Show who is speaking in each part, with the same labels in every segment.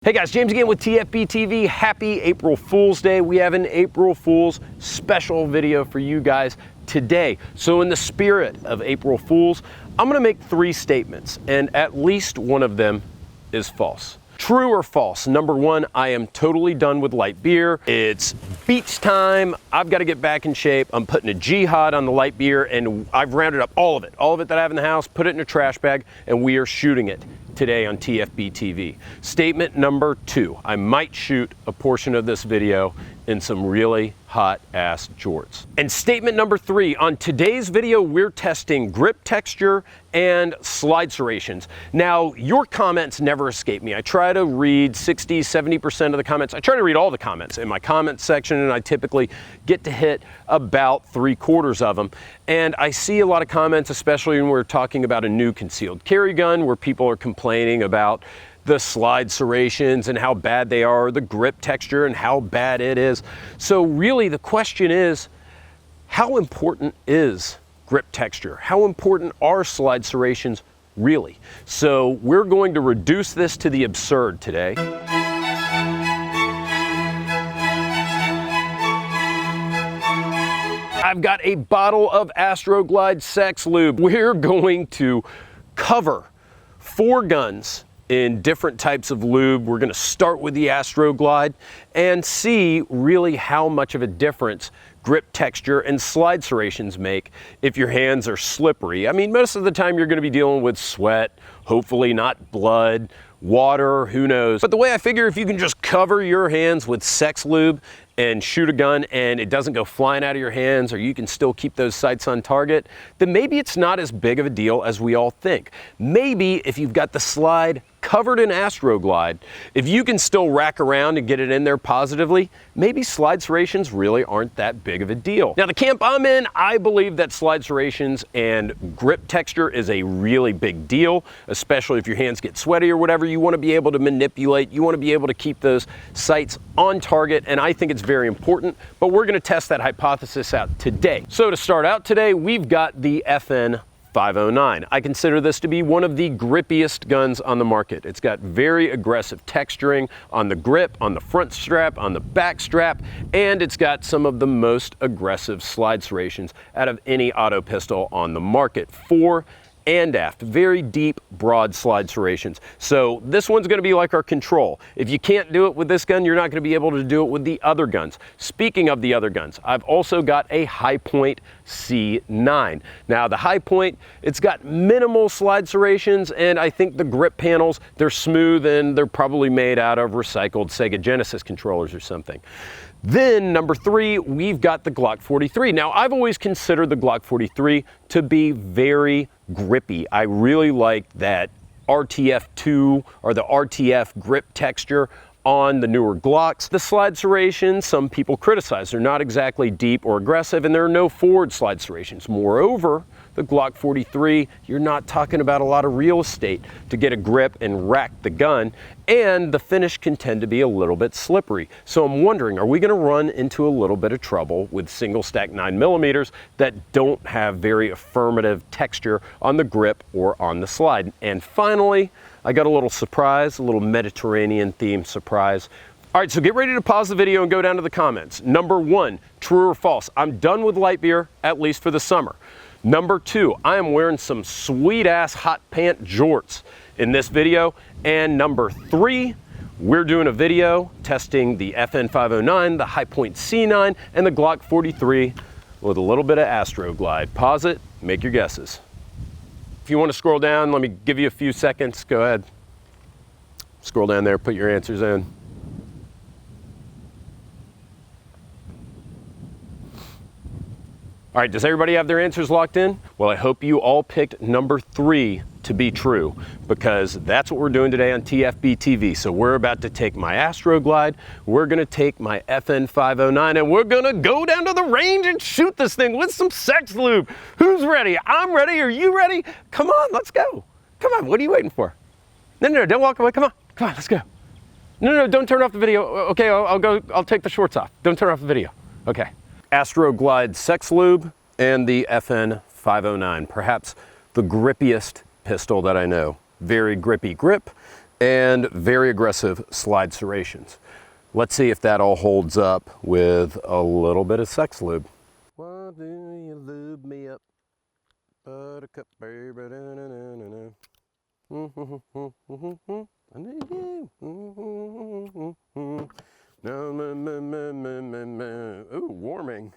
Speaker 1: Hey guys, James again with TFBTV. Happy April Fool's Day. We have an April Fool's special video for you guys today. So in the spirit of April Fool's, I'm gonna make 3 statements and at least one of them is false. True or false? Number 1, I am totally done with light beer. It's beach time. I've got to get back in shape. I'm putting a jihad on the light beer and I've rounded up all of it that I have in the house, put it in a trash bag, and we are shooting it today on TFBTV. Statement number 2, I might shoot a portion of this video in some really hot ass jorts. And statement number 3, on today's video, we're testing grip texture and slide serrations. Now, your comments never escape me. I try to read 60, 70% of the comments. I try to read all the comments in my comment section, and I typically get to hit about 3/4 of them. And I see a lot of comments, especially when we're talking about a new concealed carry gun, where people are complaining about the slide serrations and how bad they are, the grip texture and how bad it is. So really the question is, how important is grip texture? How important are slide serrations really? So we're going to reduce this to the absurd today. I've got a bottle of Astroglide sex lube. We're going to cover 4 guns in different types of lube. We're gonna start with the Astroglide and see really how much of a difference grip texture and slide serrations make if your hands are slippery. I mean, most of the time you're gonna be dealing with sweat, hopefully not blood, water, who knows. But the way I figure, if you can just cover your hands with sex lube and shoot a gun and it doesn't go flying out of your hands, or you can still keep those sights on target, then maybe it's not as big of a deal as we all think. Maybe if you've got the slide covered in Astroglide, if you can still rack around and get it in there positively, maybe slide serrations really aren't that big of a deal. Now, the camp I'm in, I believe that slide serrations and grip texture is a really big deal, especially if your hands get sweaty or whatever. You want to be able to manipulate, you want to be able to keep those sights on target, and I think it's very important, but we're going to test that hypothesis out today. So to start out today, we've got the FN 509. I consider this to be one of the grippiest guns on the market. It's got very aggressive texturing on the grip, on the front strap, on the back strap, and it's got some of the most aggressive slide serrations out of any auto pistol on the market. Fore and aft, very deep, broad slide serrations. So this one's gonna be like our control. If you can't do it with this gun, you're not gonna be able to do it with the other guns. Speaking of the other guns, I've also got a Hi-Point C9. Now the Hi-Point, it's got minimal slide serrations, and I think the grip panels, they're smooth and they're probably made out of recycled Sega Genesis controllers or something. Then number 3, we've got the Glock 43. Now I've always considered the Glock 43 to be very grippy. I really like that RTF2 or the RTF grip texture on the newer Glocks. The slide serrations, some people criticize. They're not exactly deep or aggressive, and there are no forward slide serrations. Moreover, the Glock 43, you're not talking about a lot of real estate to get a grip and rack the gun, and the finish can tend to be a little bit slippery. So I'm wondering, are we gonna run into a little bit of trouble with single stack 9mm that don't have very affirmative texture on the grip or on the slide? And finally, I got a little surprise, a little Mediterranean themed surprise. All right, so get ready to pause the video and go down to the comments. Number 1, true or false? I'm done with light beer, at least for the summer. Number 2, I am wearing some sweet ass hot pant jorts in this video. And number 3, we're doing a video testing the FN 509, the Hi-Point C9, and the Glock 43 with a little bit of Astroglide. Pause it, make your guesses. If you want to scroll down, let me give you a few seconds. Go ahead. Scroll down there, put your answers in. All right, does everybody have their answers locked in? Well, I hope you all picked number 3 to be true, because that's what we're doing today on TFBTV. So we're about to take my Astroglide, we're gonna take my FN 509, and we're gonna go down to the range and shoot this thing with some sex lube. Who's ready? I'm ready. Are you ready? Come on, let's go. Come on, what are you waiting for? No, don't walk away. Come on, let's go. No, don't turn off the video. Okay, I'll take the shorts off. Don't turn off the video. Okay. Astroglide sex lube and the FN 509, perhaps the grippiest pistol that I know. Very grippy grip, and very aggressive slide serrations. Let's see if that all holds up with a little bit of sex lube. Why do you lube me up? Buttercup, baby, I need you. Ooh, warming.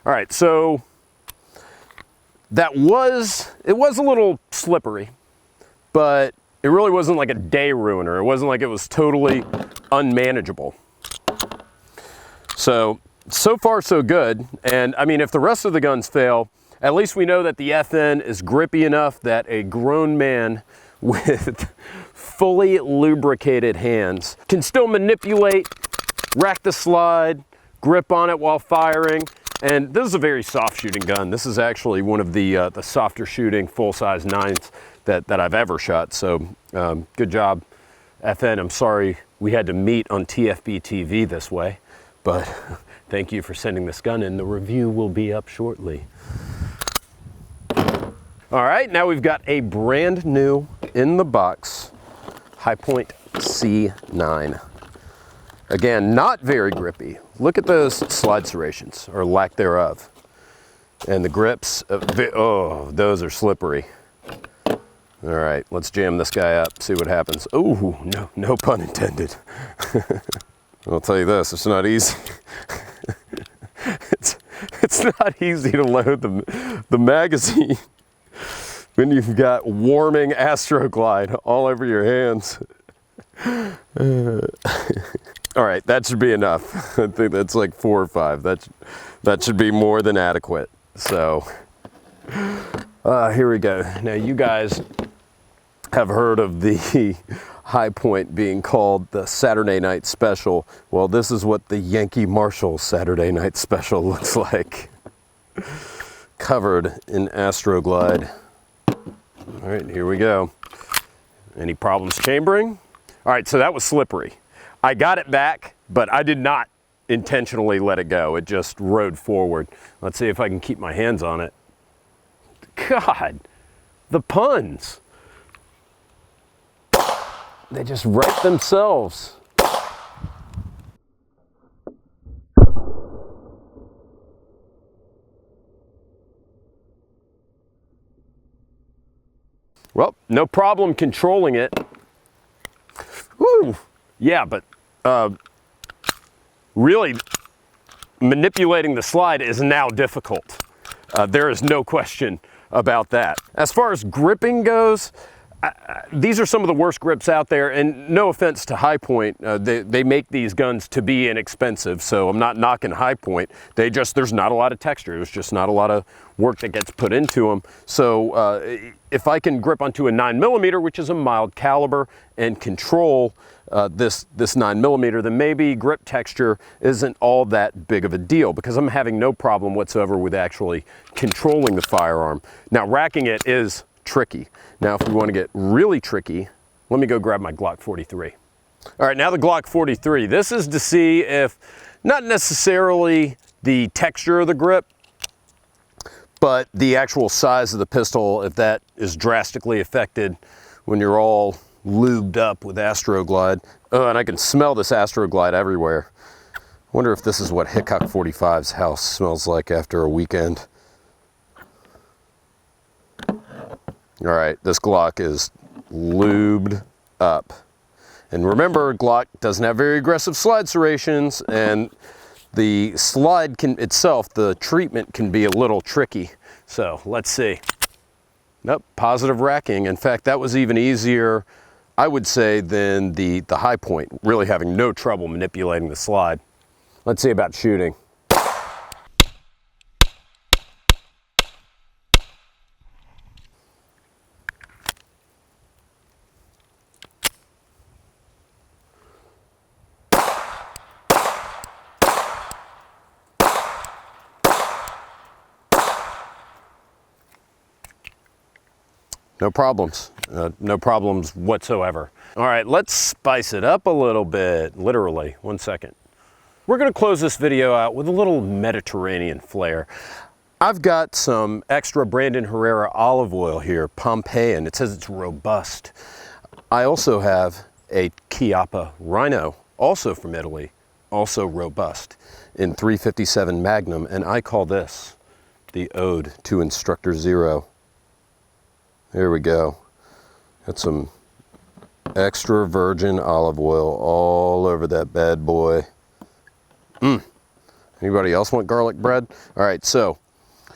Speaker 1: All right, so it was a little slippery, but it really wasn't like a day ruiner. It wasn't like it was totally unmanageable. So far so good. And I mean, if the rest of the guns fail, at least we know that the FN is grippy enough that a grown man with fully lubricated hands can still manipulate, rack the slide, grip on it while firing. And this is a very soft shooting gun. This is actually one of the softer shooting full-size 9s that I've ever shot. So good job, FN. I'm sorry we had to meet on TFBTV this way, but thank you for sending this gun in. The review will be up shortly. All right, now we've got a brand new in the box Hi-Point C9. Again, not very grippy. Look at those slide serrations, or lack thereof. And the grips, oh, those are slippery. All right, let's jam this guy up, see what happens. Oh, no pun intended. I'll tell you this, it's not easy. it's not easy to load the magazine when you've got warming Astroglide all over your hands. All right, that should be enough. I think that's like 4 or 5. That should be more than adequate. So here we go. Now you guys have heard of the Hi-Point being called the Saturday Night Special. Well, this is what the Yankee Marshall Saturday Night Special looks like. Covered in Astroglide. All right, here we go. Any problems chambering? All right, so that was slippery. I got it back, but I did not intentionally let it go. It just rode forward. Let's see if I can keep my hands on it. God, the puns. They just write themselves. Well, no problem controlling it. Woo! Yeah, but really manipulating the slide is now difficult. There is no question about that. As far as gripping goes, these are some of the worst grips out there, and no offense to Hi-Point, they make these guns to be inexpensive, so I'm not knocking Hi-Point. There's not a lot of texture. There's just not a lot of work that gets put into them. So if I can grip onto a 9mm, which is a mild caliber, and control this 9mm, then maybe grip texture isn't all that big of a deal, because I'm having no problem whatsoever with actually controlling the firearm. Now, racking it is tricky. Now, if we want to get really tricky, let me go grab my Glock 43. All right, now the Glock 43. This is to see if, not necessarily the texture of the grip, but the actual size of the pistol, if that is drastically affected when you're all lubed up with Astroglide. Oh, and I can smell this Astroglide everywhere. I wonder if this is what Hickok 45's house smells like after a weekend. All right, this Glock is lubed up. And remember, Glock doesn't have very aggressive slide serrations, and the slide itself, the treatment can be a little tricky. So let's see. Nope, positive racking. In fact, that was even easier, I would say, than the high point, really having no trouble manipulating the slide. Let's see about shooting. No problems, no problems whatsoever. All right, let's spice it up a little bit, literally. 1 second. We're gonna close this video out with a little Mediterranean flair. I've got some extra Brandon Herrera olive oil here, Pompeian. It says it's robust. I also have a Chiappa Rhino, also from Italy, also robust, in 357 Magnum, and I call this the Ode to Instructor Zero. There we go. Got some extra virgin olive oil all over that bad boy. Anybody else want garlic bread? All right, so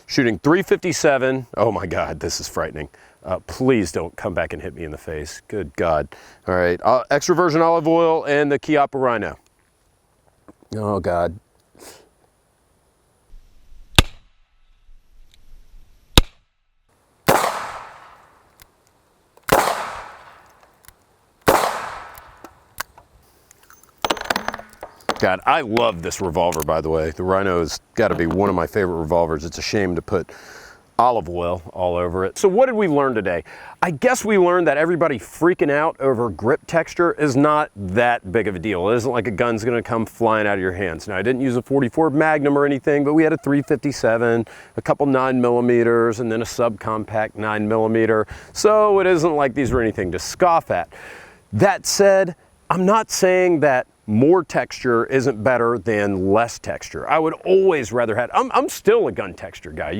Speaker 1: shooting 357. Oh my God, this is frightening. Please don't come back and hit me in the face. Good God. All right, extra virgin olive oil and the Chiappa Rhino. Oh God. God, I love this revolver, by the way. The Rhino has got to be one of my favorite revolvers. It's a shame to put olive oil all over it. So what did we learn today? I guess we learned that everybody freaking out over grip texture is not that big of a deal. It isn't like a gun's gonna come flying out of your hands. Now, I didn't use a 44 Magnum or anything, but we had a 357, a couple 9mm, and then a subcompact 9mm. So it isn't like these were anything to scoff at. That said, I'm not saying that more texture isn't better than less texture. I would always rather have, I'm still a gun texture guy.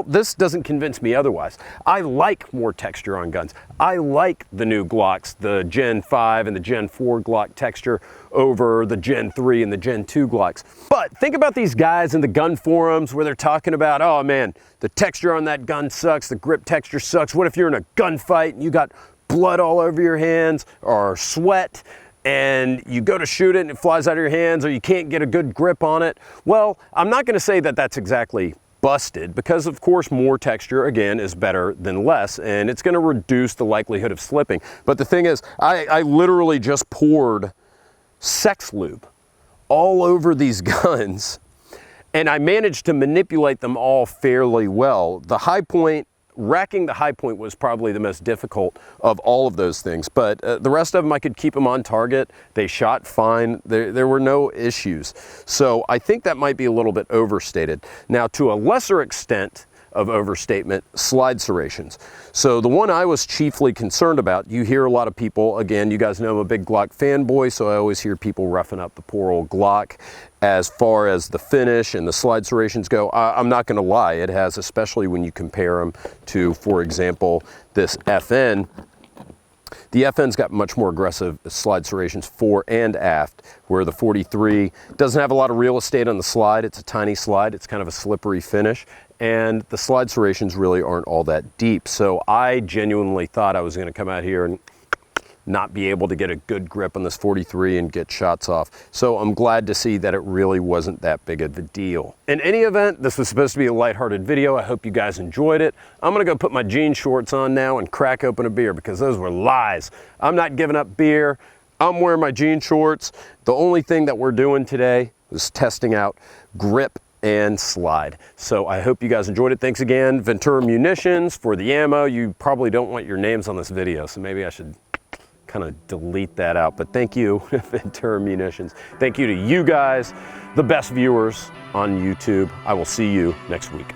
Speaker 1: This doesn't convince me otherwise. I like more texture on guns. I like the new Glocks, the Gen 5 and the Gen 4 Glock texture over the Gen 3 and the Gen 2 Glocks. But think about these guys in the gun forums where they're talking about, oh man, the texture on that gun sucks, the grip texture sucks. What if you're in a gunfight and you got blood all over your hands or sweat, and you go to shoot it and it flies out of your hands, or you can't get a good grip on it? Well, I'm not gonna say that that's exactly busted, because of course more texture, again, is better than less, and it's gonna reduce the likelihood of slipping. But the thing is, I literally just poured sex lube all over these guns, and I managed to manipulate them all fairly well. The high point, racking the high point was probably the most difficult of all of those things, but the rest of them I could keep them on target. They shot fine. There were no issues. So I think that might be a little bit overstated. Now, to a lesser extent of overstatement, slide serrations. So the one I was chiefly concerned about, you hear a lot of people, again, you guys know I'm a big Glock fanboy, so I always hear people roughing up the poor old Glock as far as the finish and the slide serrations go. I'm not gonna lie, it has, especially when you compare them to, for example, this FN. The FN's got much more aggressive slide serrations fore and aft, where the 43 doesn't have a lot of real estate on the slide. It's a tiny slide, it's kind of a slippery finish, and the slide serrations really aren't all that deep. So I genuinely thought I was gonna come out here and not be able to get a good grip on this 43 and get shots off. So I'm glad to see that it really wasn't that big of a deal. In any event, this was supposed to be a lighthearted video. I hope you guys enjoyed it. I'm gonna go put my jean shorts on now and crack open a beer, because those were lies. I'm not giving up beer. I'm wearing my jean shorts. The only thing that we're doing today is testing out grip and slide. So I hope you guys enjoyed it. Thanks again, Ventura Munitions, for the ammo. You probably don't want your names on this video, so maybe I should kind of delete that out, but thank you, Ventura Munitions. Thank you to you guys, the best viewers on YouTube. I will see you next week.